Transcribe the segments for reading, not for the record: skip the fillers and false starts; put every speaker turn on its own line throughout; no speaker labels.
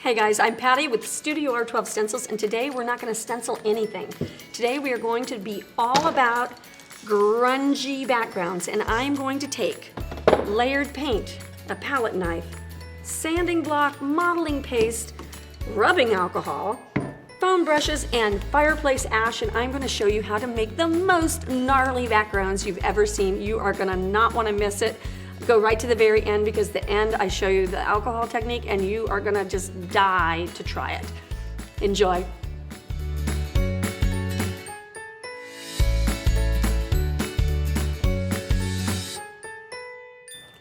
Hey guys, I'm Patty with Studio R12 Stencils, and today we're not going to stencil anything. Today we are going to be all about grungy backgrounds, and I'm going to take layered paint, a palette knife, sanding block, modeling paste, rubbing alcohol, foam brushes, and fireplace ash, and I'm going to show you how to make the most gnarly backgrounds you've ever seen. You are going to not want to miss it. Go right to the very end, because the end I show you the alcohol technique and you are gonna just die to try it. Enjoy.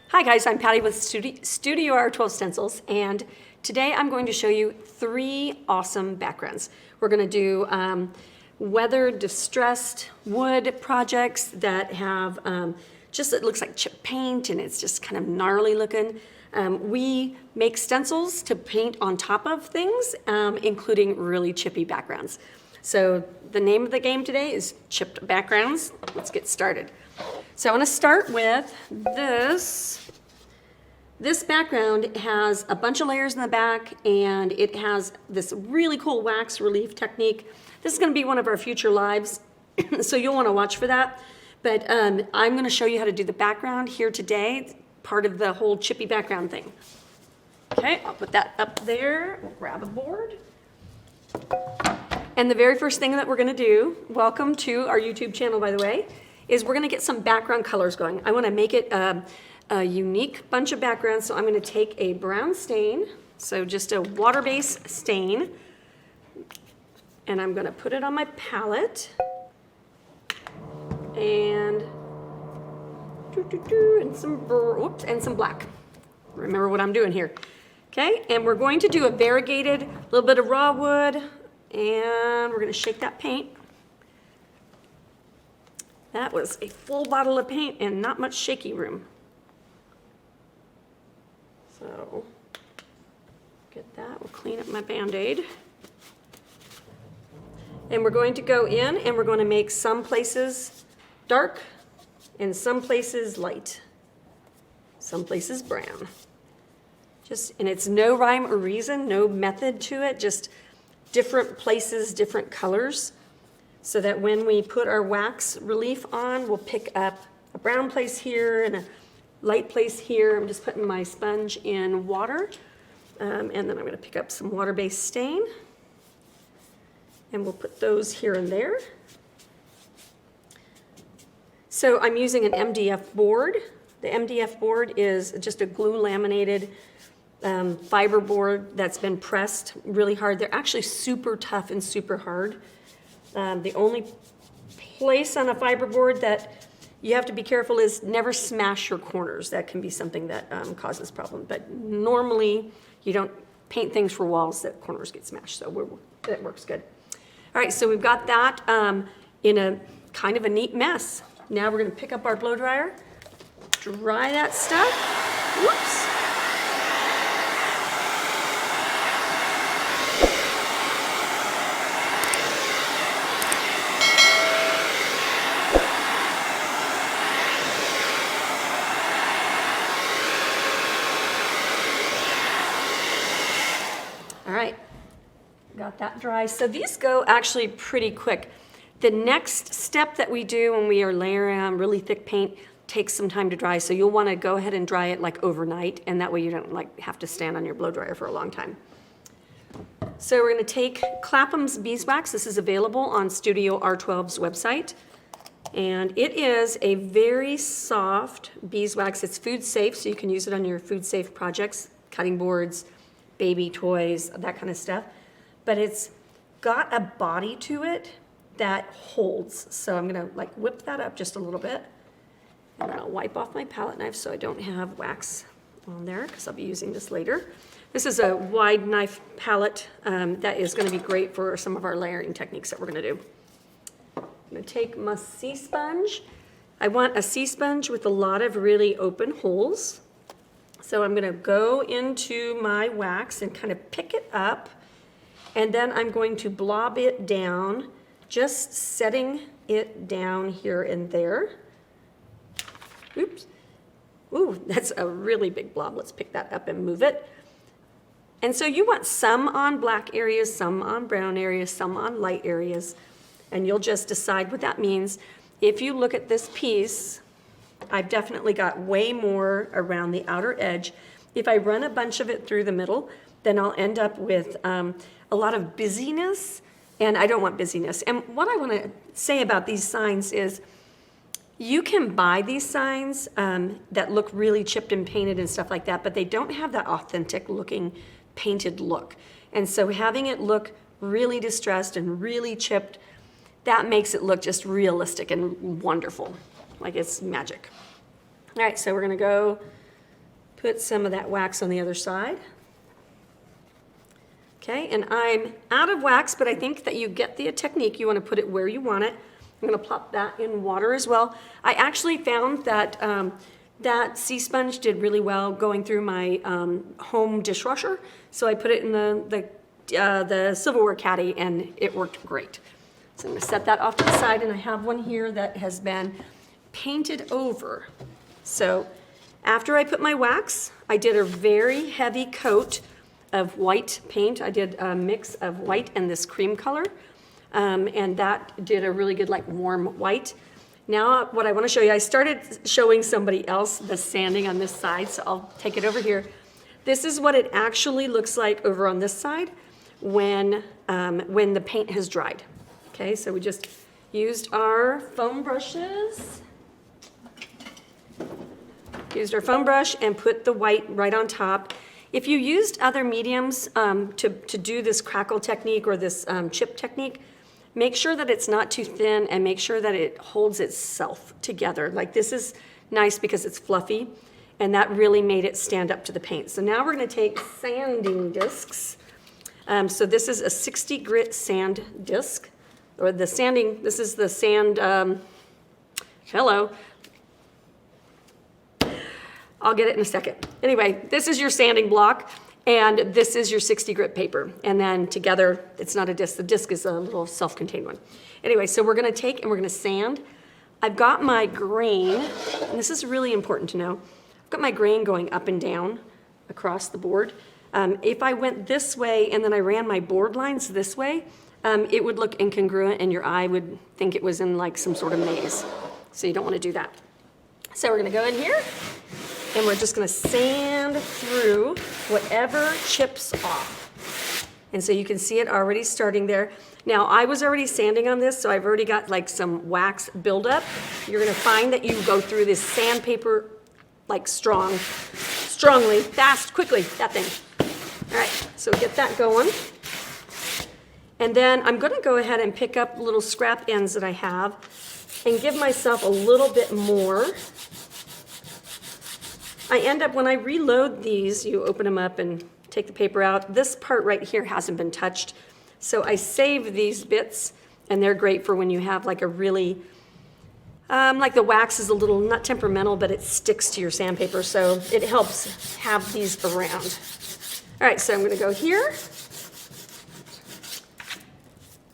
Hi guys, I'm Patty with Studio R12 Stencils, and today I'm going to show you 3 awesome backgrounds. We're gonna do weather distressed wood projects that have just, it looks like chip paint and it's just kind of gnarly looking. We make stencils to paint on top of things, including really chippy backgrounds. So the name of the game today is chipped backgrounds. Let's get started. So I want to start with this. This background has a bunch of layers in the back, and it has this really cool wax relief technique. This is going to be one of our future lives, so you'll want to watch for that. But I'm going to show you how to do the background here today, part of the whole chippy background thing. Okay, I'll put that up there. We'll grab a board. And the very first thing that we're going to do, welcome to our YouTube channel, by the way, is we're going to get some background colors going. I want to make it a unique bunch of backgrounds, so I'm going to take a brown stain, so just a water-based stain, and I'm going to put it on my palette. And some black. Remember what I'm doing here. Okay, and we're going to do a variegated, little bit of raw wood, and we're going to shake that paint. That was a full bottle of paint and not much shaky room. So get that. We'll clean up my Band-Aid. And we're going to go in and we're going to make some places dark, and some places light, some places brown. And it's no rhyme or reason, no method to it, just different places, different colors, so that when we put our wax relief on, we'll pick up a brown place here and a light place here. I'm just putting my sponge in water, and then I'm going to pick up some water-based stain, and we'll put those here and there. So I'm using an MDF board. The MDF board is just a glue laminated fiber board that's been pressed really hard. They're actually super tough and super hard. The only place on a fiber board that you have to be careful is never smash your corners. That can be something that causes problem. But normally you don't paint things for walls that corners get smashed, so that works good. All right, so we've got that in a kind of a neat mess. Now we're going to pick up our blow dryer, dry that stuff. Whoops. All right, got that dry. So these go actually pretty quick. The next step that we do when we are layering on really thick paint takes some time to dry, so you'll want to go ahead and dry it like overnight, and that way you don't like have to stand on your blow dryer for a long time. So we're going to take Clapham's beeswax. This is available on Studio R12's website, and it is a very soft beeswax. It's food safe, so you can use it on your food safe projects, cutting boards, baby toys, that kind of stuff. But it's got a body to it that holds. So I'm gonna like whip that up just a little bit, and then I'll wipe off my palette knife so I don't have wax on there, because I'll be using this later. This is a wide knife palette that is gonna be great for some of our layering techniques that we're gonna do. I'm gonna take my sea sponge. I want a sea sponge with a lot of really open holes. So I'm gonna go into my wax and kind of pick it up, and then I'm going to blob it down, just setting it down here and there. Oops. Ooh, that's a really big blob. Let's pick that up and move it. And so you want some on black areas, some on brown areas, some on light areas, and you'll just decide what that means. If you look at this piece, I've definitely got way more around the outer edge. If I run a bunch of it through the middle, then I'll end up with a lot of busyness, and I don't want busyness. And what I want to say about these signs is you can buy these signs that look really chipped and painted and stuff like that, but they don't have that authentic looking painted look. And so having it look really distressed and really chipped, that makes it look just realistic and wonderful, like it's magic. All right, so we're gonna go put some of that wax on the other side. Okay, and I'm out of wax, but I think that you get the technique. You wanna put it where you want it. I'm gonna plop that in water as well. I actually found that that sea sponge did really well going through my home dishwasher. So I put it in the silverware caddy and it worked great. So I'm gonna set that off to the side, and I have one here that has been painted over. So after I put my wax, I did a very heavy coat of white paint. I did a mix of white and this cream color. And that did a really good like warm white. Now what I want to show you, I started showing somebody else the sanding on this side, so I'll take it over here. This is what it actually looks like over on this side when the paint has dried. Okay, so we just used our foam brushes. Used our foam brush and put the white right on top. If you used other mediums to do this crackle technique or this chip technique, make sure that it's not too thin and make sure that it holds itself together. Like this is nice because it's fluffy, and that really made it stand up to the paint. So now we're gonna take sanding discs. So this is a 60 grit sand disc, or the sanding, this is the sand, hello. I'll get it in a second. Anyway, this is your sanding block, and this is your 60 grit paper. And then together, it's not a disc. The disc is a little self-contained one. Anyway, so we're gonna take and we're gonna sand. I've got my grain, and this is really important to know. I've got my grain going up and down across the board. If I went this way and then I ran my board lines this way, it would look incongruent and your eye would think it was in like some sort of maze. So you don't wanna do that. So we're gonna go in here, and we're just gonna sand through whatever chips off. And so you can see it already starting there. Now, I was already sanding on this, so I've already got like some wax buildup. You're gonna find that you go through this sandpaper like strongly, fast, quickly, that thing. All right, so get that going. And then I'm gonna go ahead and pick up little scrap ends that I have and give myself a little bit more. I end up, when I reload these, you open them up and take the paper out. This part right here hasn't been touched. So I save these bits, and they're great for when you have like a really, like the wax is a little, not temperamental, but it sticks to your sandpaper. So it helps have these around. All right, so I'm gonna go here.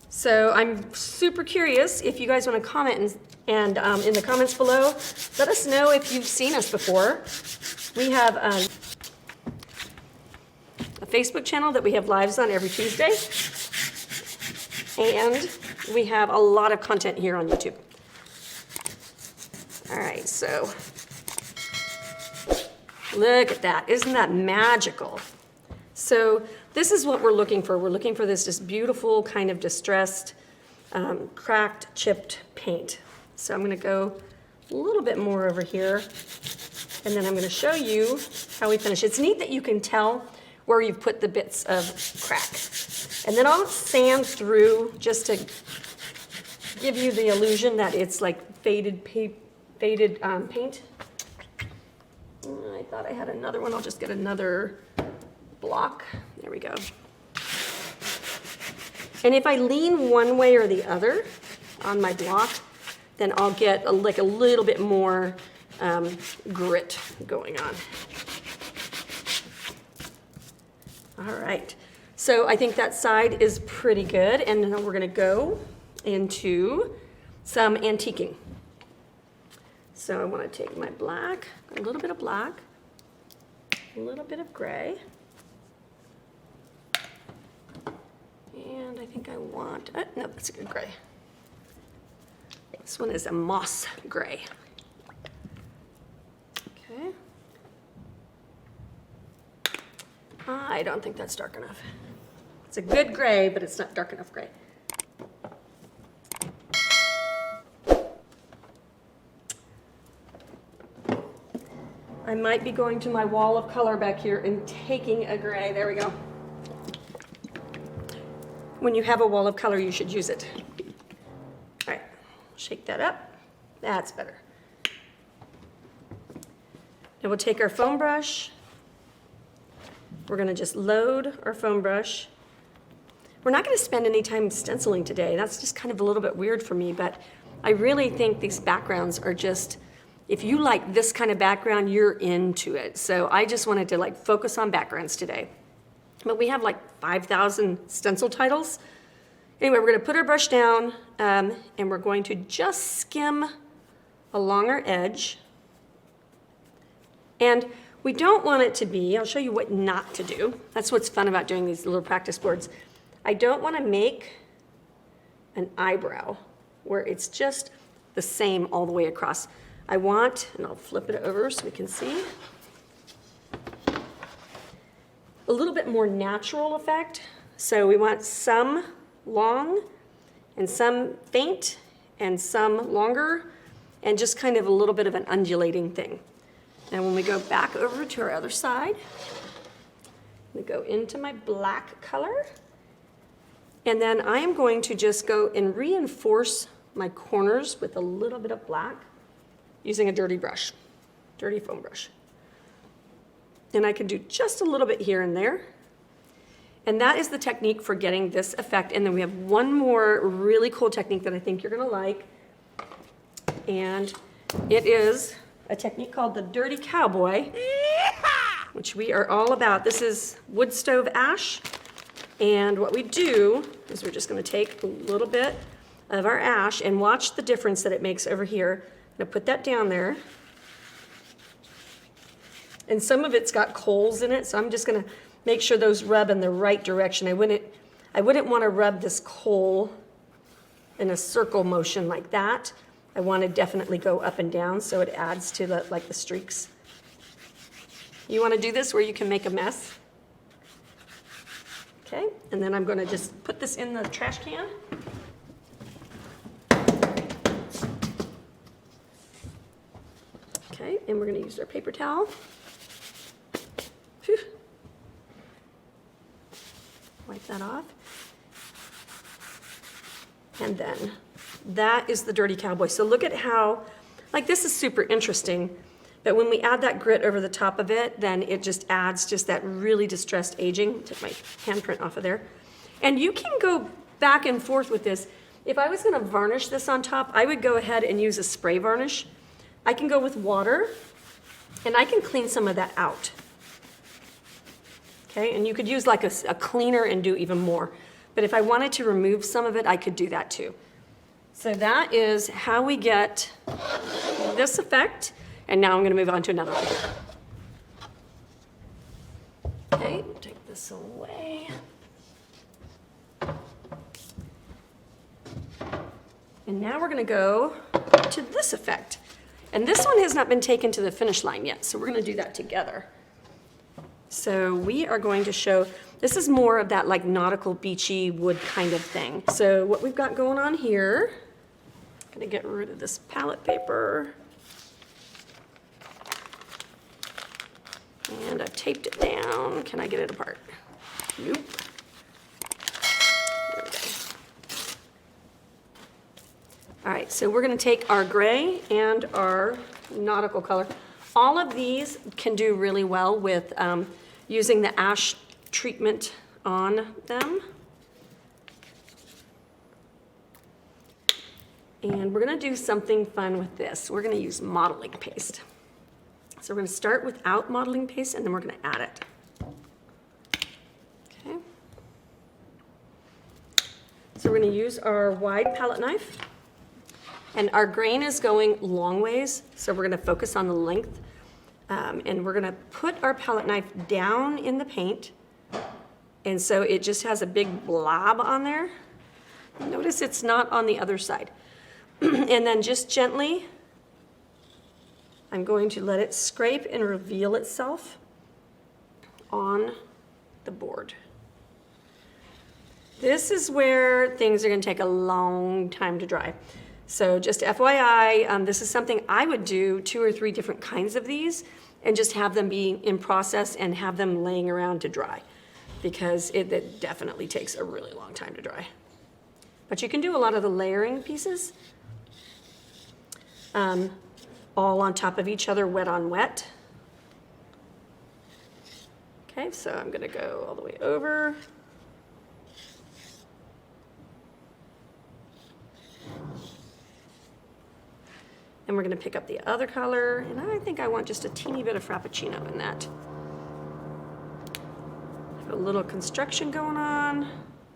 So I'm super curious if you guys wanna comment and in the comments below, let us know if you've seen us before. We have a Facebook channel that we have lives on every Tuesday. And we have a lot of content here on YouTube. All right, so look at that. Isn't that magical? So this is what we're looking for. We're looking for this just beautiful kind of distressed, cracked, chipped paint. So I'm gonna go a little bit more over here, and then I'm gonna show you how we finish. It's neat that you can tell where you've put the bits of crack. And then I'll sand through just to give you the illusion that it's like faded paint. I thought I had another one. I'll just get another block. There we go. And if I lean one way or the other on my block, then I'll get like a little bit more grit going on. All right, so I think that side is pretty good, and then we're gonna go into some antiquing. So I wanna take my black, a little bit of black, a little bit of gray, think I want? No, that's a good gray. This one is a moss gray. Okay. I don't think that's dark enough. It's a good gray, but it's not dark enough gray. I might be going to my wall of color back here and taking a gray. There we go. When you have a wall of color, you should use it. All right, shake that up. That's better. Now we'll take our foam brush. We're gonna just load our foam brush. We're not gonna spend any time stenciling today. That's just kind of a little bit weird for me, but I really think these backgrounds are just, if you like this kind of background, you're into it. So I just wanted to like focus on backgrounds today. But we have like 5,000 stencil titles. Anyway, we're gonna put our brush down and we're going to just skim along our edge. And we don't want it to be, I'll show you what not to do. That's what's fun about doing these little practice boards. I don't wanna make an eyebrow where it's just the same all the way across. I want, and I'll flip it over so we can see, a little bit more natural effect. So we want some long and some faint and some longer and just kind of a little bit of an undulating thing. Now when we go back over to our other side, we go into my black color, and then I am going to just go and reinforce my corners with a little bit of black using a dirty brush, dirty foam brush. And I can do just a little bit here and there. And that is the technique for getting this effect. And then we have one more really cool technique that I think you're gonna like. And it is a technique called the Dirty Cowboy, which we are all about. This is wood stove ash. And what we do is we're just gonna take a little bit of our ash and watch the difference that it makes over here. I'm gonna put that down there. And some of it's got coals in it, so I'm just gonna make sure those rub in the right direction. I wouldn't wanna rub this coal in a circle motion like that. I wanna definitely go up and down so it adds to the, like the streaks. You wanna do this where you can make a mess? Okay, and then I'm gonna just put this in the trash can. Okay, and we're gonna use our paper towel. Whew. Wipe that off. And then that is the Dirty Cowboy. So look at how, like this is super interesting, but when we add that grit over the top of it, then it just adds just that really distressed aging. Take my handprint off of there. And you can go back and forth with this. If I was gonna varnish this on top, I would go ahead and use a spray varnish. I can go with water, and I can clean some of that out. Okay, and you could use like a cleaner and do even more. But if I wanted to remove some of it, I could do that too. So that is how we get this effect. And now I'm gonna move on to another one. Okay, take this away. And now we're gonna go to this effect. And this one has not been taken to the finish line yet, so we're gonna do that together. So we are going to show, this is more of that like nautical beachy wood kind of thing. So what we've got going on here, I'm gonna get rid of this palette paper. And I've taped it down. Can I get it apart? Nope. There we go. All right, so we're gonna take our gray and our nautical color. All of these can do really well with using the ash treatment on them. And we're gonna do something fun with this. We're gonna use modeling paste. So we're gonna start without modeling paste and then we're gonna add it. Okay. So we're gonna use our wide palette knife. And our grain is going long ways, so we're gonna focus on the length. And we're gonna put our palette knife down in the paint And so it just has a big blob on there. Notice it's not on the other side. And then just gently, I'm going to let it scrape and reveal itself on the board. This is where things are going to take a long time to dry. So just FYI, this is something I would do 2 or 3 different kinds of these and just have them be in process and have them laying around to dry, because it definitely takes a really long time to dry. But you can do a lot of the layering pieces all on top of each other, wet on wet. Okay, so I'm going to go all the way over. And we're going to pick up the other color, and I think I want just a teeny bit of Frappuccino in that. Have a little construction going on.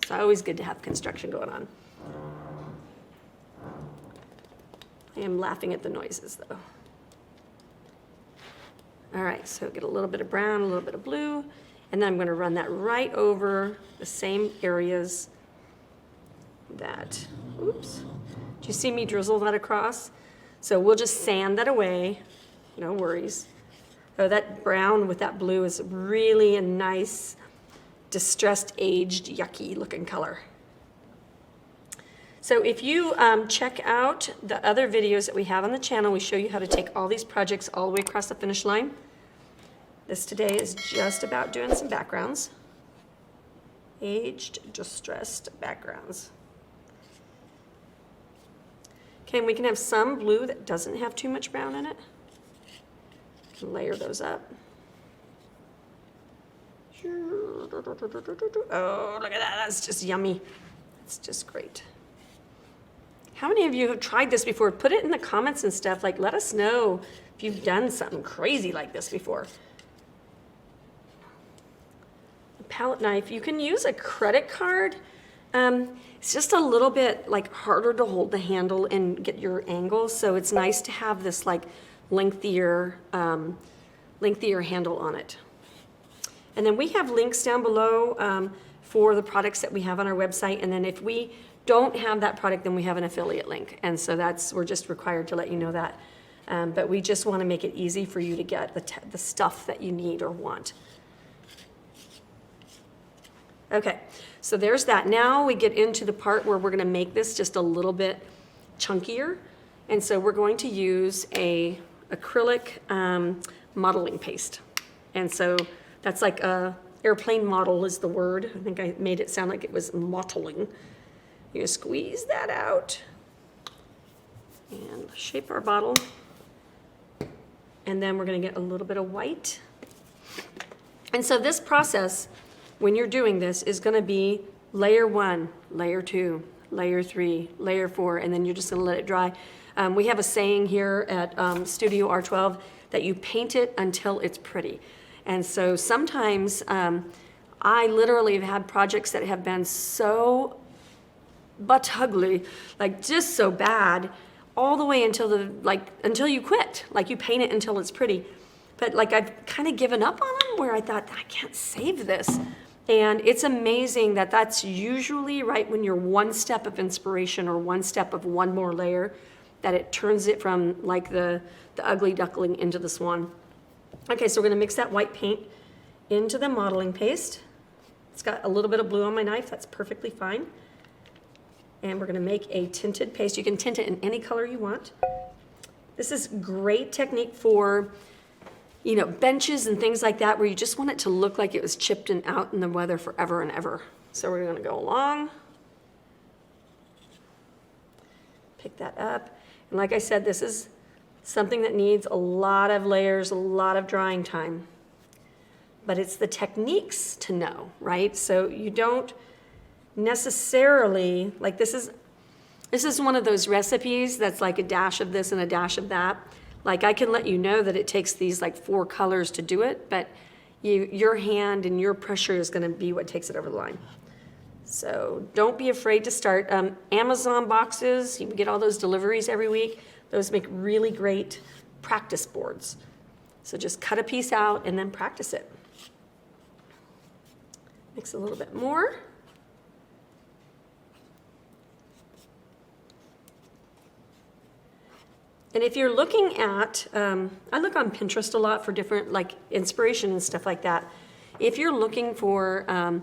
It's always good to have construction going on. I am laughing at the noises, though. All right, so get a little bit of brown, a little bit of blue, and then I'm going to run that right over the same areas that, oops, do you see me drizzle that across? So we'll just sand that away, no worries. Oh, that brown with that blue is really a nice, distressed, aged, yucky looking color. So if you check out the other videos that we have on the channel, we show you how to take all these projects all the way across the finish line. This today is just about doing some backgrounds. Aged, distressed backgrounds. Okay, and we can have some blue that doesn't have too much brown in it. Can layer those up. Oh, look at that, that's just yummy. It's just great. How many of you have tried this before? Put it in the comments and stuff. Like, let us know if you've done something crazy like this before. A palette knife, you can use a credit card. It's just a little bit like harder to hold the handle and get your angle, so it's nice to have this like lengthier handle on it. And then we have links down below for the products that we have on our website, and then if we don't have that product, then we have an affiliate link, and so we're just required to let you know that. But we just want to make it easy for you to get the stuff that you need or want. Okay, so there's that. Now we get into the part where we're going to make this just a little bit chunkier. And so we're going to use a acrylic modeling paste. And so that's like a airplane model is the word. I think I made it sound like it was mottling. You squeeze that out and shape our bottle. And then we're going to get a little bit of white. And so this process, when you're doing this, is going to be layer 1, layer 2, layer 3, layer 4, and then you're just going to let it dry. We have a saying here at Studio R12 that you paint it until it's pretty. And so sometimes I literally have had projects that have been so but ugly, like just so bad, all the way until until you quit. Like you paint it until it's pretty. But like I've kind of given up on them where I thought, I can't save this. And it's amazing that that's usually right when you're one step of inspiration or one step of one more layer, that it turns it from like the ugly duckling into the swan. Okay, so we're gonna mix that white paint into the modeling paste. It's got a little bit of blue on my knife, that's perfectly fine. And we're gonna make a tinted paste. You can tint it in any color you want. This is great technique for, you know, benches and things like that where you just want it to look like it was chipped and out in the weather forever and ever. So we're gonna go along, pick that up. And like I said, this is something that needs a lot of layers, a lot of drying time. But it's the techniques to know, right? So you don't necessarily, like this is one of those recipes that's like a dash of this and a dash of that. Like I can let you know that it takes these like 4 colors to do it, but your hand and your pressure is gonna be what takes it over the line. So don't be afraid to start. Amazon boxes, you get all those deliveries every week. Those make really great practice boards. So just cut a piece out and then practice it. Mix a little bit more. And if you're looking at, I look on Pinterest a lot for different like inspiration and stuff like that. If you're looking for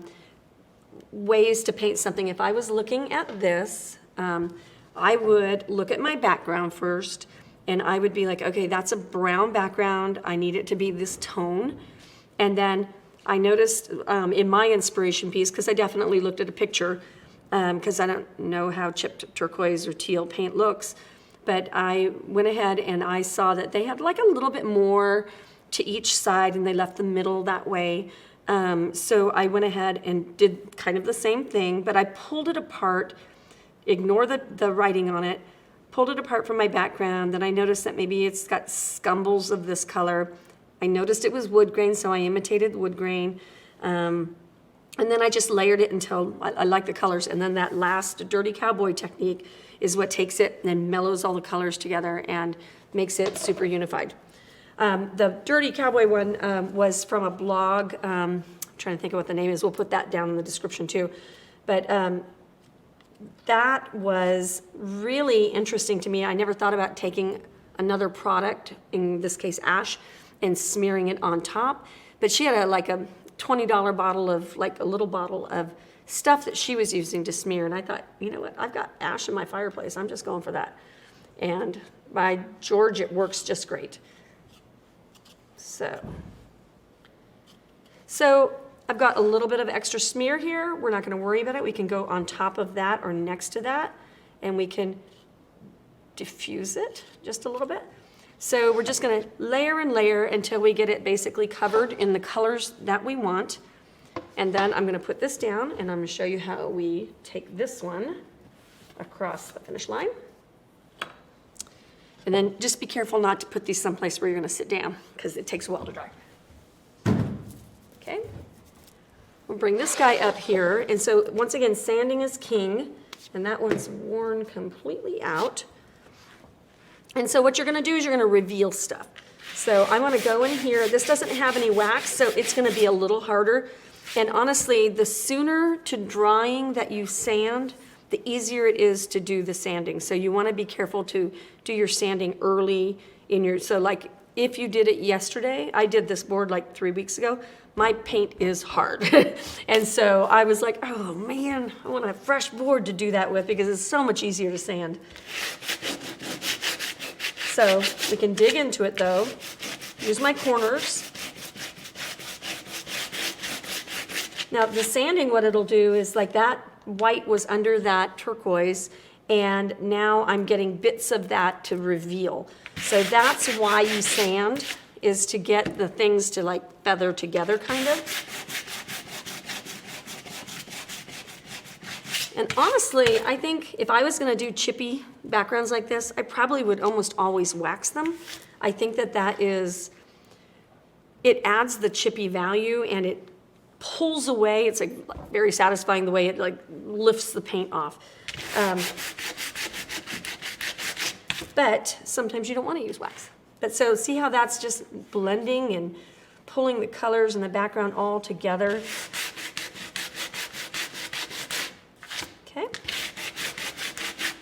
ways to paint something, if I was looking at this, I would look at my background first, and I would be like, okay, that's a brown background. I need it to be this tone. And then I noticed in my inspiration piece, because I definitely looked at a picture, because I don't know how chipped turquoise or teal paint looks, but I went ahead and I saw that they had like a little bit more to each side, and they left the middle that way. So I went ahead and did kind of the same thing, but I pulled it apart, ignore the writing on it, pulled it apart from my background. Then I noticed that maybe it's got scumbles of this color. I noticed it was wood grain, so I imitated wood grain. And then I just layered it until I like the colors. And then that last Dirty Cowboy technique is what takes it and mellows all the colors together and makes it super unified. The Dirty Cowboy one was from a blog. I'm trying to think of what the name is. We'll put that down in the description too. But that was really interesting to me. I never thought about taking another product, in this case ash, and smearing it on top. But she had like a $20 bottle of, like a little bottle of stuff that she was using to smear. And I thought, you know what, I've got ash in my fireplace. I'm just going for that. And by George, it works just great. So I've got a little bit of extra smear here. We're not going to worry about it. We can go on top of that or next to that, and we can diffuse it just a little bit. So we're just going to layer and layer until we get it basically covered in the colors that we want. And then I'm going to put this down, and I'm going to show you how we take this one across the finish line. And then just be careful not to put these someplace where you're going to sit down, because it takes a while to dry. Okay. We'll bring this guy up here. And so once again, sanding is king, and that one's worn completely out. And so what you're going to do is you're going to reveal stuff. So I want to go in here. This doesn't have any wax, so it's going to be a little harder. And honestly, the sooner to drying that you sand, the easier it is to do the sanding. So you want to be careful to do your sanding early in your, so like if you did it yesterday, I did this board like 3 weeks ago, my paint is hard. And so I was like, oh man, I want a fresh board to do that with because it's so much easier to sand. So we can dig into it though, use my corners. Now the sanding, what it'll do is like that white was under that turquoise, and now I'm getting bits of that to reveal. So that's why you sand, is to get the things to like feather together kind of. And honestly, I think if I was gonna do chippy backgrounds like this, I probably would almost always wax them. I think that is, it adds the chippy value and it pulls away. It's like very satisfying the way it like lifts the paint off. But sometimes you don't want to use wax. But so see how that's just blending and pulling the colors in the background all together. Okay.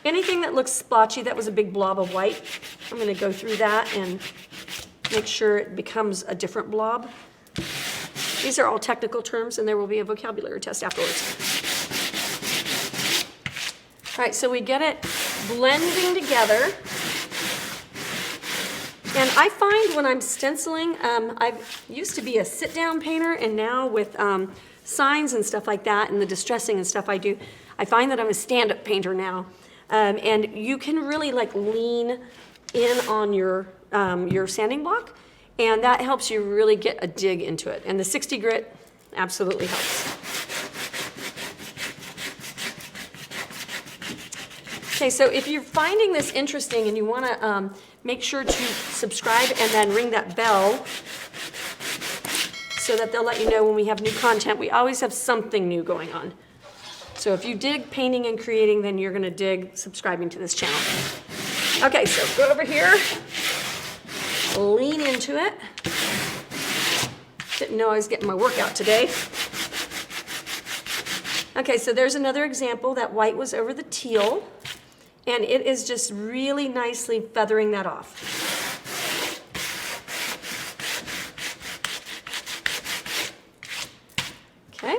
Anything that looks splotchy, that was a big blob of white, I'm going to go through that and make sure it becomes a different blob. These are all technical terms, and there will be a vocabulary test afterwards. All right, so we get it blending together. And I find when I'm stenciling, I used to be a sit-down painter, and now with signs and stuff like that, and the distressing and stuff I do, I find that I'm a stand-up painter now. And you can really like lean in on your sanding block, and that helps you really get a dig into it. And the 60 grit absolutely helps. Okay, so if you're finding this interesting and you want to make sure to subscribe and then ring that bell so that they'll let you know when we have new content. We always have something new going on. So if you dig painting and creating, then you're going to dig subscribing to this channel. Okay, so go over here. Lean into it. Didn't know I was getting my workout today. Okay, so there's another example. That white was over the teal, and it is just really nicely feathering that off. Okay,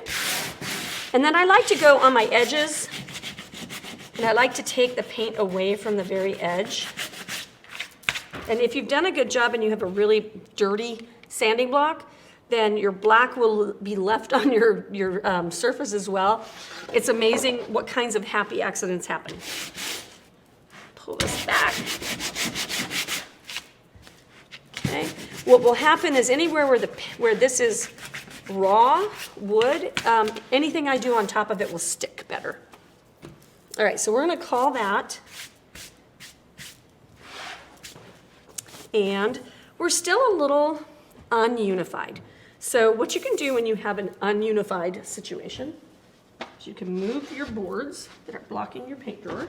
and then I like to go on my edges, and I like to take the paint away from the very edge. And if you've done a good job and you have a really dirty sanding block, then your black will be left on your surface as well. It's amazing what kinds of happy accidents happen. Pull this back. Okay. What will happen is anywhere where this is raw wood, anything I do on top of it will stick better. All right, so we're going to call that. And we're still a little ununified. So what you can do when you have an ununified situation is you can move your boards that are blocking your paint drawer.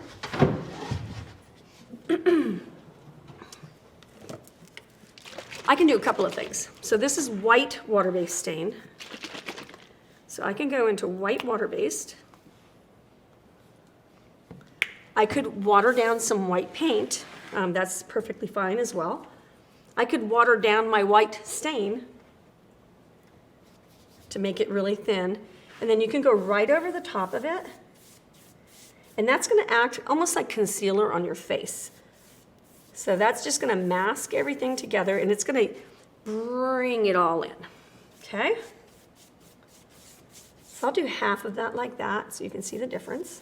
I can do a couple of things. So this is white water-based stain. So I can go into white water-based. I could water down some white paint. That's perfectly fine as well. I could water down my white stain to make it really thin, and then you can go right over the top of it, and that's going to act almost like concealer on your face. So that's just going to mask everything together, and it's going to bring it all in. Okay? So I'll do half of that like that so you can see the difference.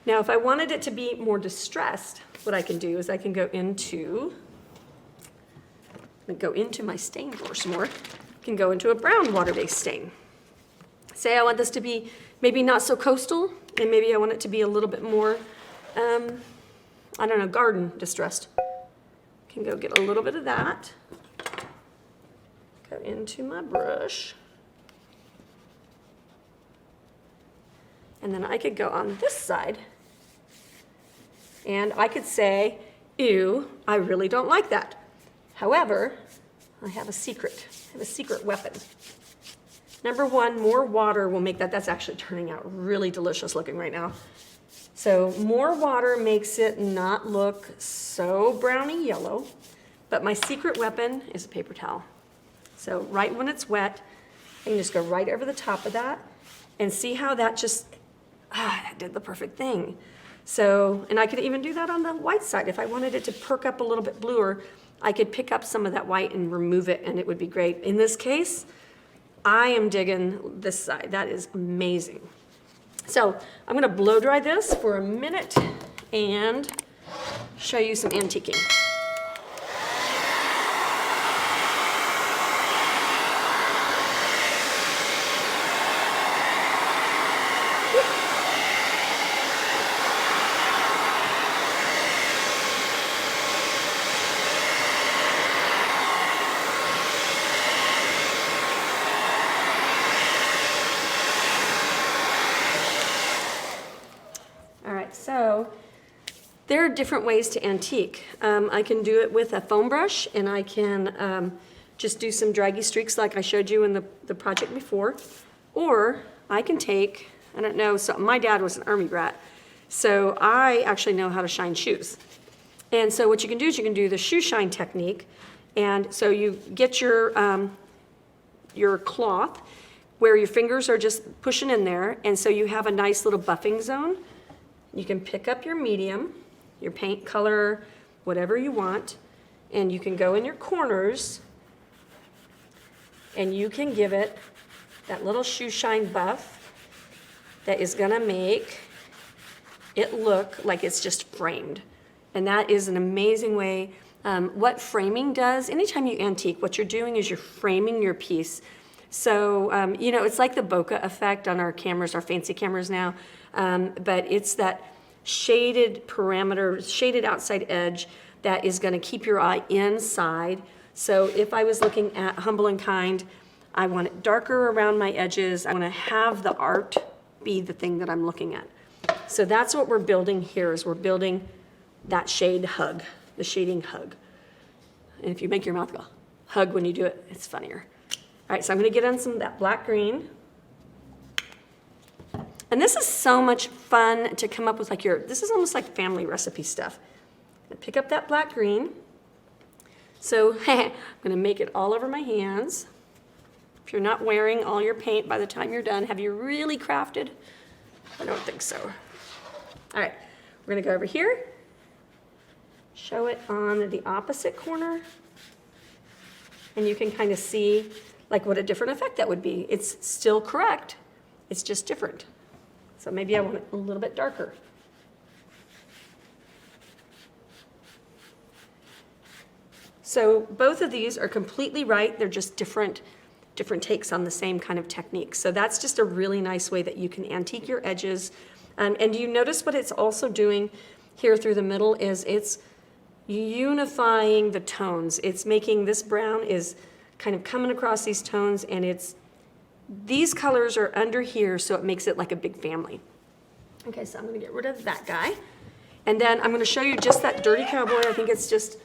Now, if I wanted it to be more distressed, what I can do is I can go into my stain drawer some more. I can go into a brown water-based stain. Say I want this to be maybe not so coastal, and maybe I want it to be a little bit more, I don't know, garden distressed. I can go get a little bit of that. Go into my brush. And then I could go on this side, and I could say, ew, I really don't like that. However, I have a secret. I have a secret weapon. Number one, more water will make that. That's actually turning out really delicious looking right now. So more water makes it not look so browny yellow. But my secret weapon is a paper towel. So right when it's wet, I can just go right over the top of that and see how that just, that did the perfect thing. So, and I could even do that on the white side. If I wanted it to perk up a little bit bluer, I could pick up some of that white and remove it, and it would be great. In this case, I am digging this side. That is amazing. So I'm gonna blow dry this for a minute and show you some antiquing. So there are different ways to antique. I can do it with a foam brush, and I can just do some draggy streaks like I showed you in the project before. Or I can take, I don't know, so my dad was an Army brat, so I actually know how to shine shoes. And so what you can do is you can do the shoe shine technique. And so you get your cloth where your fingers are just pushing in there, and so you have a nice little buffing zone. You can pick up your medium, your paint color, whatever you want, and you can go in your corners and you can give it that little shoe shine buff that is gonna make it look like it's just framed. And that is an amazing way. What framing does, anytime you antique, what you're doing is you're framing your piece. So, you know, it's like the bokeh effect on our cameras, our fancy cameras now. But it's that shaded parameter, shaded outside edge that is going to keep your eye inside. So if I was looking at Humble and Kind, I want it darker around my edges. I want to have the art be the thing that I'm looking at. So that's what we're building here, is we're building that shade hug, the shading hug. And if you make your mouth go hug when you do it, it's funnier. All right, so I'm going to get on some of that black green. And this is so much fun to come up with, like this is almost like family recipe stuff. Pick up that black green. So I'm gonna make it all over my hands. If you're not wearing all your paint by the time you're done, have you really crafted? I don't think so. All right, we're gonna go over here, show it on the opposite corner, and you can kind of see like what a different effect that would be. It's still correct, it's just different. So maybe I want it a little bit darker. So both of these are completely right. They're just different takes on the same kind of technique. So that's just a really nice way that you can antique your edges. And do you notice what it's also doing here through the middle is it's unifying the tones. It's making this brown is kind of coming across these tones, and these colors are under here, so it makes it like a big family. Okay, so I'm gonna get rid of that guy. And then I'm gonna show you just that Dirty Cowboy. I think it's just,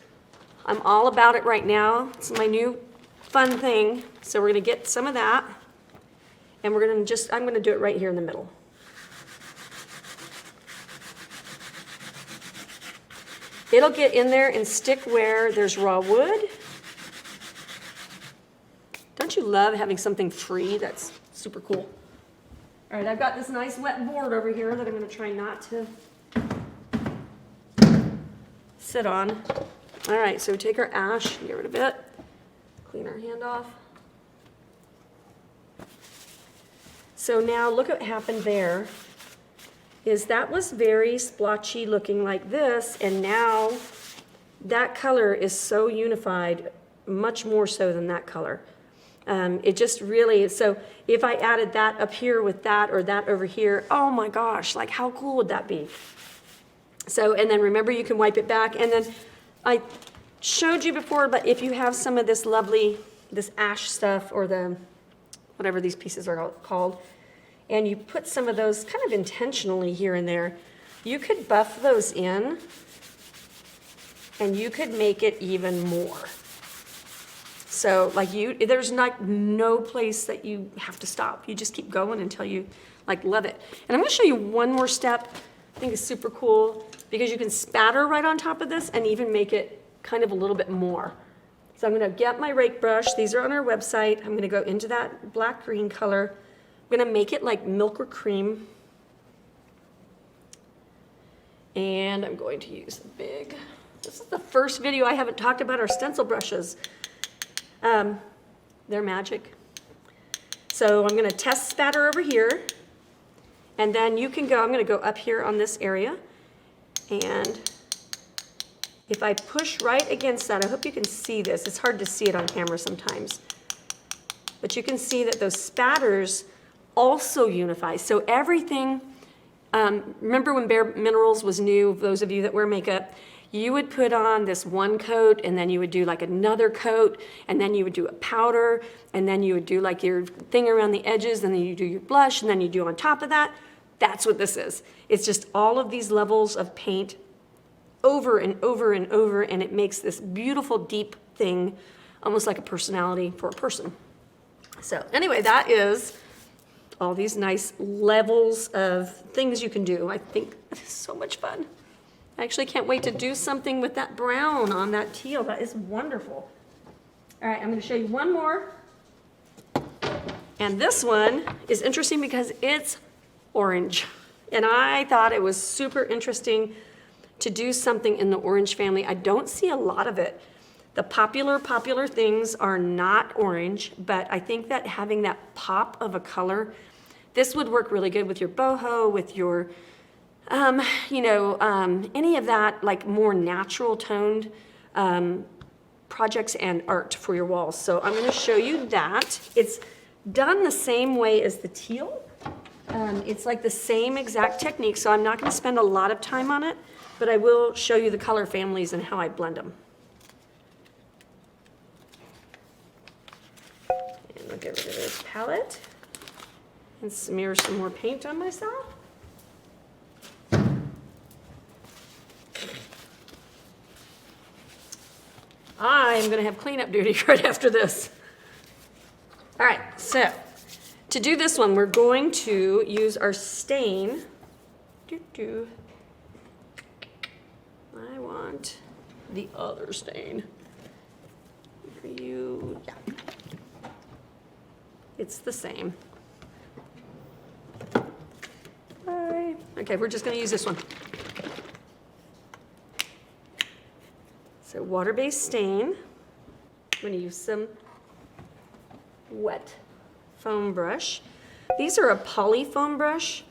I'm all about it right now. It's my new fun thing. So we're gonna get some of that, and I'm gonna do it right here in the middle. It'll get in there and stick where there's raw wood. Don't you love having something free? That's super cool. All right, I've got this nice wet board over here that I'm gonna try not to sit on. All right, so take our ash, get rid of it, clean our hand off. So now look what happened there, is that was very splotchy looking like this, and now that color is so unified, much more so than that color. It just really is. So if I added that up here with that or that over here, oh my gosh, like how cool would that be? So, and then remember you can wipe it back, and then I showed you before, but if you have some of this lovely, this ash stuff or the, whatever these pieces are called, and you put some of those kind of intentionally here and there, you could buff those in and you could make it even more. So like there's like no place that you have to stop. You just keep going until you like love it. And I'm gonna show you one more step. I think it's super cool because you can spatter right on top of this and even make it kind of a little bit more. So I'm gonna get my rake brush. These are on our website. I'm gonna go into that black green color. I'm gonna make it like milk or cream. And I'm going to use the big, this is the first video I haven't talked about our stencil brushes. They're magic. So I'm gonna test spatter over here. And then you can go, I'm gonna go up here on this area. And if I push right against that, I hope you can see this. It's hard to see it on camera sometimes. But you can see that those spatters also unify. So everything, remember when Bare Minerals was new, those of you that wear makeup, you would put on this one coat and then you would do like another coat and then you would do a powder and then you would do like your thing around the edges and then you do your blush and then you do on top of that. That's what this is. It's just all of these levels of paint over and over and over, and it makes this beautiful deep thing, almost like a personality for a person. So anyway, that is all these nice levels of things you can do. I think it's so much fun. I actually can't wait to do something with that brown on that teal. That is wonderful. All right, I'm going to show you one more. And this one is interesting because it's orange. And I thought it was super interesting to do something in the orange family. I don't see a lot of it. The popular things are not orange, but I think that having that pop of a color, this would work really good with your boho, with your any of that like more natural toned projects and art for your walls. So I'm gonna show you that. It's done the same way as the teal. It's like the same exact technique, so I'm not gonna spend a lot of time on it, but I will show you the color families and how I blend them. And I'll get rid of this palette and smear some more paint on myself. I'm gonna have cleanup duty right after this. All right, so To do this one, we're going to use our stain. I want the other stain. For you, yeah. It's the same. Bye. Okay, we're just gonna use this one. So water-based stain. I'm gonna use some wet foam brush. These are a poly foam brush,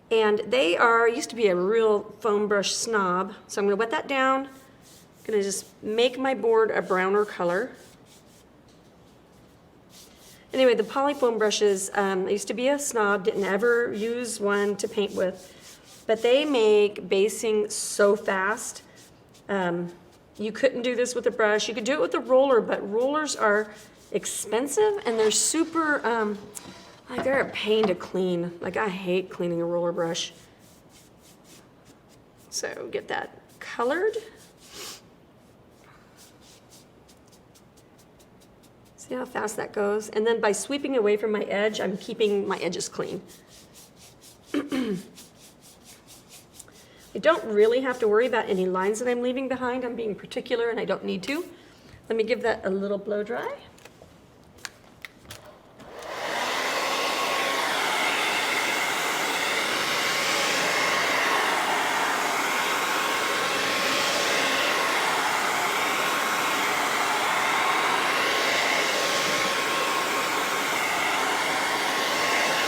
and they are, used to be a real foam brush snob. So I'm gonna wet that down. I'm gonna just make my board a browner color. Anyway, the poly foam brushes, I used to be a snob, didn't ever use one to paint with, but they make basing so fast. You couldn't do this with a brush. You could do it with a roller, but rollers are expensive and they're super, like they're a pain to clean. Like I hate cleaning a roller brush. So get that colored. See how fast that goes? And then by sweeping away from my edge, I'm keeping my edges clean. I don't really have to worry about any lines that I'm leaving behind. I'm being particular and I don't need to. Let me give that a little blow dry.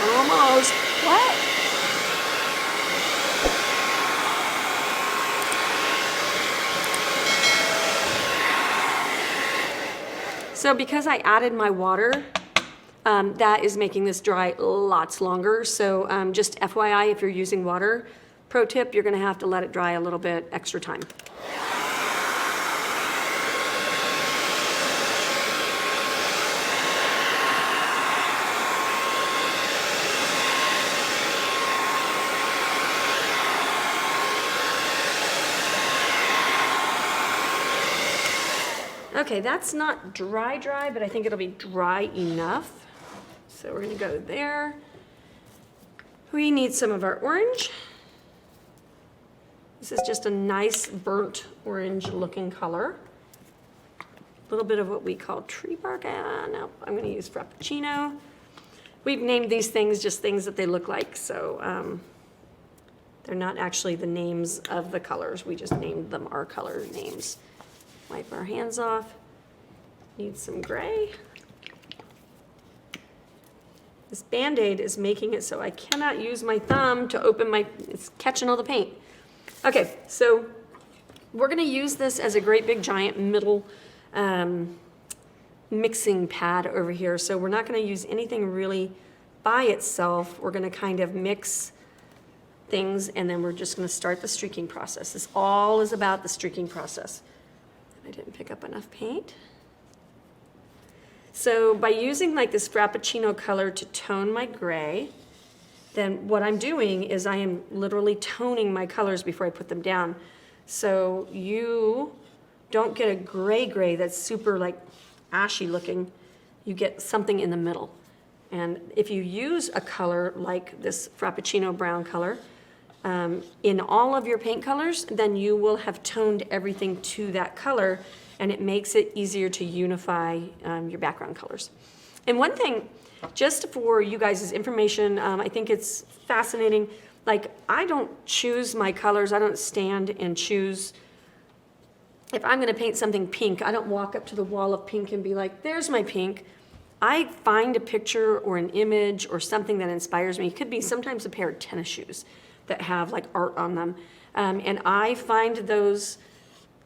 Almost. What? So because I added my water, that is making this dry lots longer. So just FYI, if you're using water, pro tip, you're gonna have to let it dry a little bit extra time. Okay, that's not dry, but I think it'll be dry enough. So we're gonna go there. We need some of our orange. This is just a nice burnt orange looking color. A little bit of what we call tree bark. No, I'm gonna use Frappuccino. We've named these things just things that they look like, so they're not actually the names of the colors. We just named them our color names. Wipe our hands off. Need some gray. This Band-Aid is making it so I cannot use my thumb to open my, it's catching all the paint. Okay, so we're gonna use this as a great big giant middle mixing pad over here. So we're not gonna use anything really by itself. We're gonna kind of mix things and then we're just gonna start the streaking process. This all is about the streaking process. I didn't pick up enough paint. So by using like this Frappuccino color to tone my gray, then what I'm doing is I am literally toning my colors before I put them down. So you don't get a gray that's super like ashy looking. You get something in the middle. And if you use a color like this Frappuccino brown color, in all of your paint colors, then you will have toned everything to that color and it makes it easier to unify your background colors. And one thing, just for you guys' information, I think it's fascinating, like I don't choose my colors, I don't stand and choose. If I'm gonna paint something pink, I don't walk up to the wall of pink and be like, there's my pink. I find a picture or an image or something that inspires me. It could be sometimes a pair of tennis shoes that have like art on them. And I find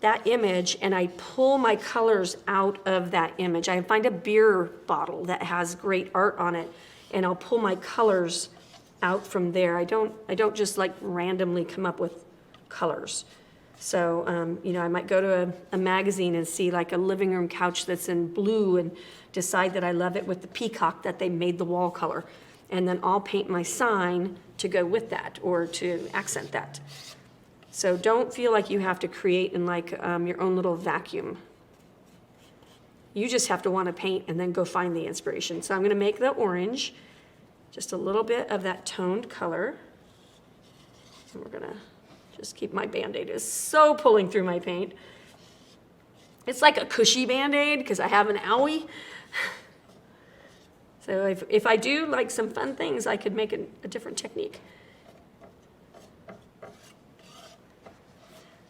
that image and I pull my colors out of that image. I find a beer bottle that has great art on it and I'll pull my colors out from there. I don't just like randomly come up with colors. So, you know, I might go to a magazine and see like a living room couch that's in blue and decide that I love it with the peacock that they made the wall color. And then I'll paint my sign to go with that or to accent that. So don't feel like you have to create in like your own little vacuum. You just have to want to paint and then go find the inspiration. So I'm going to make the orange just a little bit of that toned color. And we're gonna just keep, my Band-Aid is so pulling through my paint. It's like a cushy Band-Aid because I have an owie. So if I do like some fun things, I could make a different technique.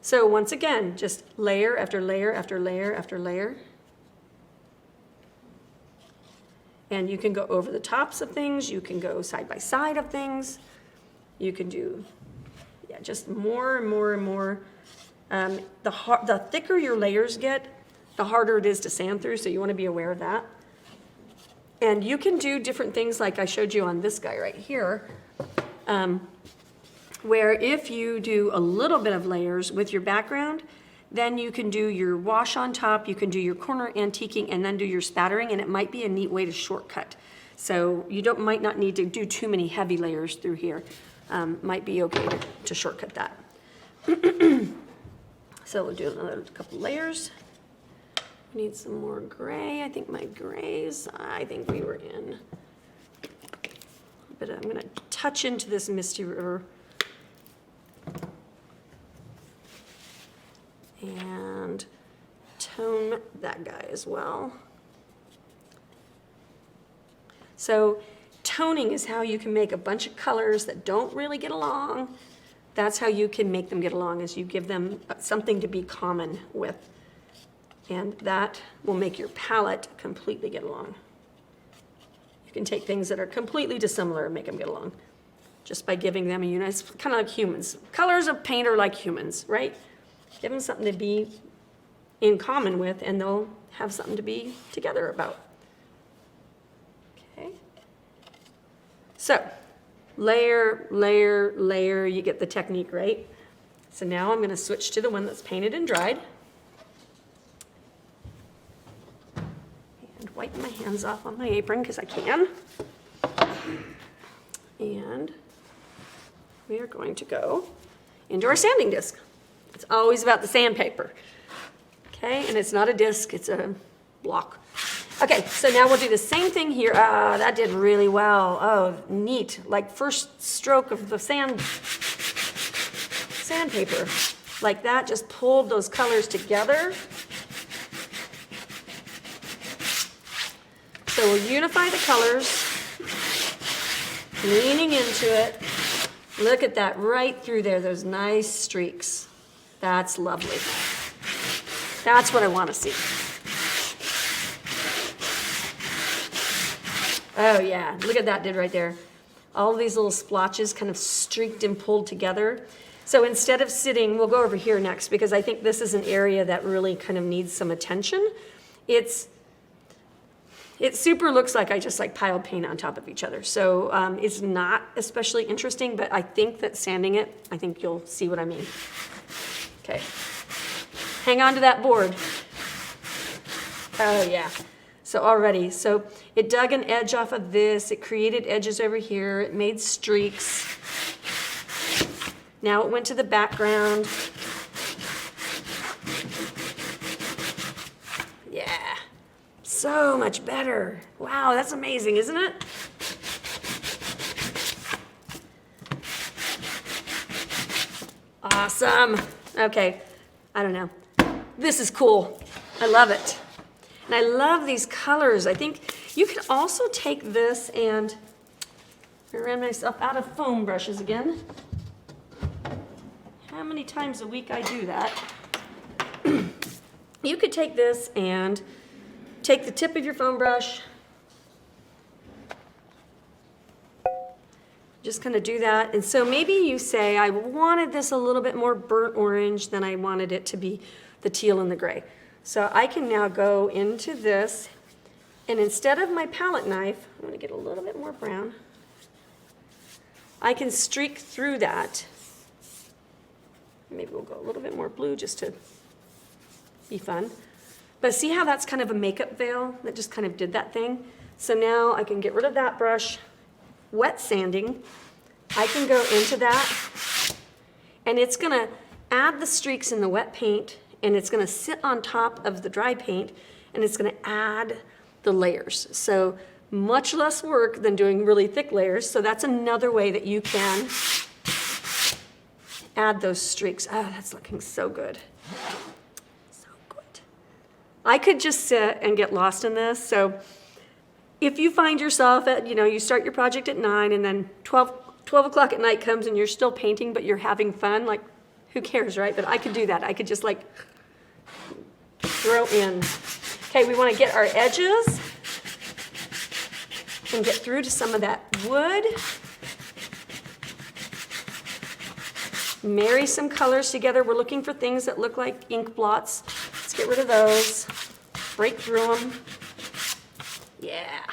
So once again, just layer after layer after layer after layer. And you can go over the tops of things, you can go side by side of things, you can do, yeah, just more and more and more. The thicker your layers get, the harder it is to sand through, so you want to be aware of that. And you can do different things like I showed you on this guy right here, where if you do a little bit of layers with your background, then you can do your wash on top, you can do your corner antiquing, and then do your spattering, and it might be a neat way to shortcut. So you might not need to do too many heavy layers through here. Might be okay to shortcut that. So we'll do another couple layers. We need some more gray. I think my grays, I think we were in. But I'm gonna touch into this Misty River. And tone that guy as well. So toning is how you can make a bunch of colors that don't really get along. That's how you can make them get along, is you give them something to be common with. And that will make your palette completely get along. You can take things that are completely dissimilar and make them get along just by giving them a unit. It's kind of like humans. Colors of paint are like humans, right? Give them something to be in common with, and they'll have something to be together about. Okay. So, layer, layer, layer, you get the technique, right? So now I'm going to switch to the one that's painted and dried. And wipe my hands off on my apron because I can. And we are going to go into our sanding disc. It's always about the sandpaper, okay? And it's not a disc, it's a block. Okay, so now we'll do the same thing here. That did really well. Oh, neat. Like first stroke of the sandpaper. Like that, just pulled those colors together. So we'll unify the colors, leaning into it. Look at that right through there, those nice streaks. That's lovely. That's what I want to see. Oh yeah, look at that did right there. All of these little splotches kind of streaked and pulled together. So instead of sitting, we'll go over here next because I think this is an area that really kind of needs some attention. It super looks like I just like piled paint on top of each other. So it's not especially interesting, but I think that sanding it, I think you'll see what I mean. Okay, hang on to that board. Oh yeah, so already, so it dug an edge off of this, it created edges over here, it made streaks. Now it went to the background. Yeah, so much better. Wow, that's amazing, isn't it? Awesome. Okay, I don't know. This is cool. I love it. And I love these colors. I think you could also take this and I ran myself out of foam brushes again. How many times a week I do that? You could take this and take the tip of your foam brush, just kind of do that. And so maybe you say, I wanted this a little bit more burnt orange than I wanted it to be the teal and the gray. So I can now go into this, and instead of my palette knife, I'm going to get a little bit more brown. I can streak through that. Maybe we'll go a little bit more blue just to be fun. But see how that's kind of a makeup veil that just kind of did that thing? So now I can get rid of that brush. Wet sanding, I can go into that, and it's going to add the streaks in the wet paint, and it's going to sit on top of the dry paint, and it's going to add the layers. So much less work than doing really thick layers. So that's another way that you can add those streaks. Oh, that's looking so good. So good. I could just sit and get lost in this. So if you find yourself at, you start your project at 9 and then 12 o'clock at night comes and you're still painting, but you're having fun, like, who cares, right? But I could do that. I could just like throw in. Okay, we want to get our edges and get through to some of that wood. Marry some colors together. We're looking for things that look like ink blots. Let's get rid of those. Break through them. Yeah.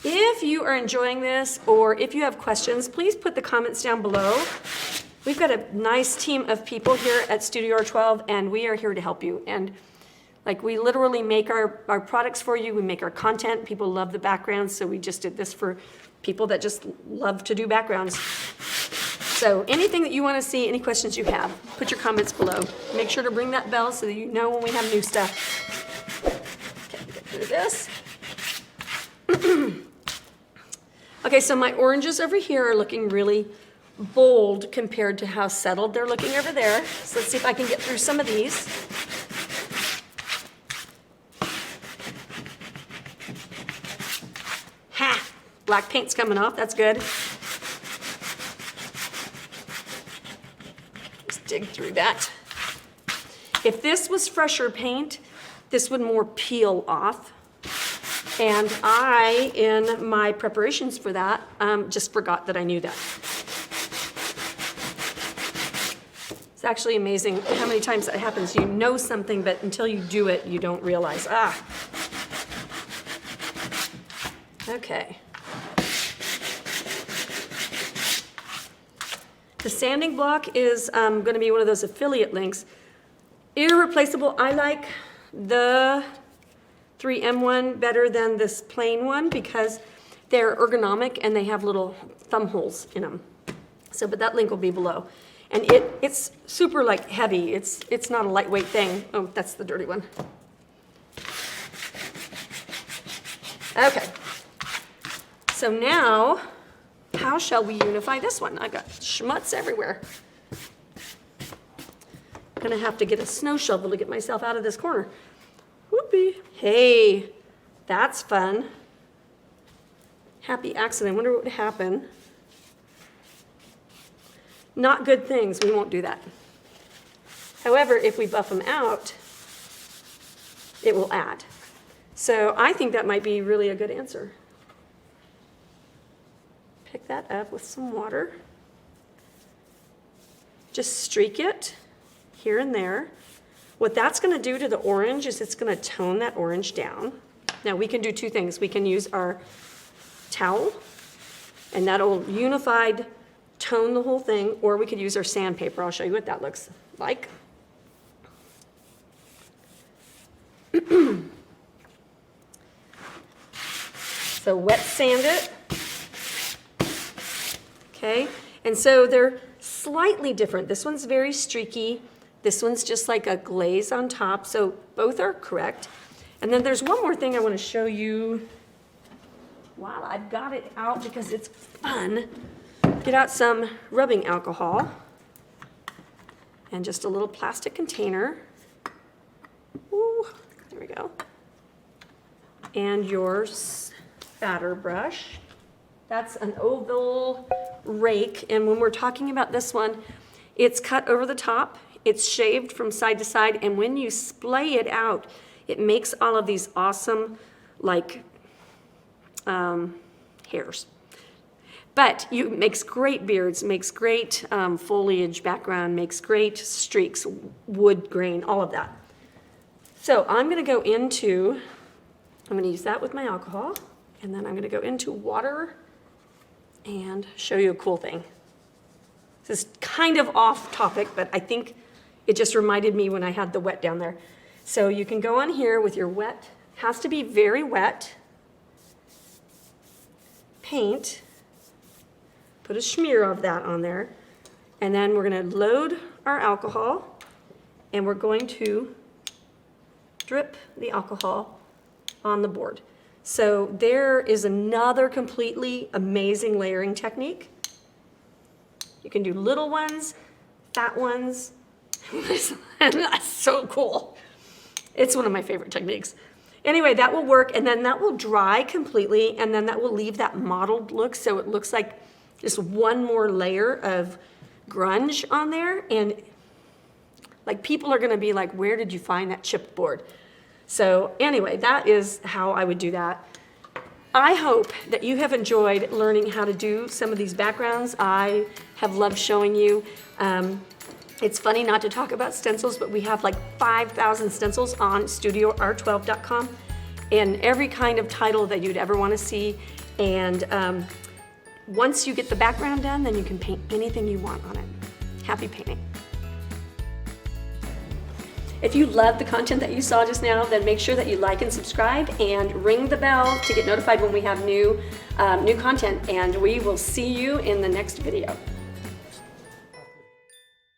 If you are enjoying this or if you have questions, please put the comments down below. We've got a nice team of people here at Studio R12 and we are here to help you. And like we literally make our products for you. We make our content. People love the backgrounds. So we just did this for people that just love to do backgrounds. So anything that you want to see, any questions you have, put your comments below. Make sure to ring that bell so that you know when we have new stuff. Okay, get through this. Okay, so my oranges over here are looking really bold compared to how settled they're looking over there. So let's see if I can get through some of these. Ha! Black paint's coming off, that's good. Just dig through that. If this was fresher paint, this would more peel off. And I, in my preparations for that, just forgot that I knew that. It's actually amazing how many times that happens. You know something, but until you do it, you don't realize. Okay. The sanding block is going to be one of those affiliate links. Irreplaceable. I like the 3M one better than this plain one because they're ergonomic and they have little thumb holes in them. So, but that link will be below. And it's super like heavy. It's not a lightweight thing. Oh, that's the dirty one. Okay. So now, how shall we unify this one? I've got schmutz everywhere. I'm gonna have to get a snow shovel to get myself out of this corner. Whoopee. Hey, that's fun. Happy accident. I wonder what would happen. Not good things. We won't do that. However, if we buff them out, it will add. So I think that might be really a good answer. Pick that up with some water. Just streak it here and there. What that's going to do to the orange is it's going to tone that orange down. Now we can do two things. We can use our towel and that'll unified tone the whole thing, or we could use our sandpaper. I'll show you what that looks like. So wet sand it. Okay, and so they're slightly different. This one's very streaky. This one's just like a glaze on top, so both are correct. And then there's one more thing I want to show you while I've got it out because it's fun. Get out some rubbing alcohol and just a little plastic container. Ooh, there we go. And your spatter brush. That's an oval rake, and when we're talking about this one, it's cut over the top. It's shaved from side to side, and when you splay it out, it makes all of these awesome, like, hairs. But it makes great beards, makes great foliage background, makes great streaks, wood grain, all of that. So I'm gonna use that with my alcohol, and then I'm gonna go into water and show you a cool thing. This is kind of off topic, but I think it just reminded me when I had the wet down there. So you can go on here with your wet, has to be very wet, paint, put a smear of that on there, and then we're gonna load our alcohol, and we're going to drip the alcohol on the board. So there is another completely amazing layering technique. You can do little ones, fat ones. That's so cool. It's one of my favorite techniques. Anyway, that will work, and then that will dry completely, and then that will leave that mottled look, so it looks like just one more layer of grunge on there, and like people are gonna be like, where did you find that chipboard? So anyway, that is how I would do that. I hope that you have enjoyed learning how to do some of these backgrounds. I have loved showing you. It's funny not to talk about stencils, but we have like 5,000 stencils on StudioR12.com and every kind of title that you'd ever want to see. And once you get the background done, then you can paint anything you want on it. Happy painting. If you love the content that you saw just now, then make sure that you like and subscribe and ring the bell to get notified when we have new content. And we will see you in the next video.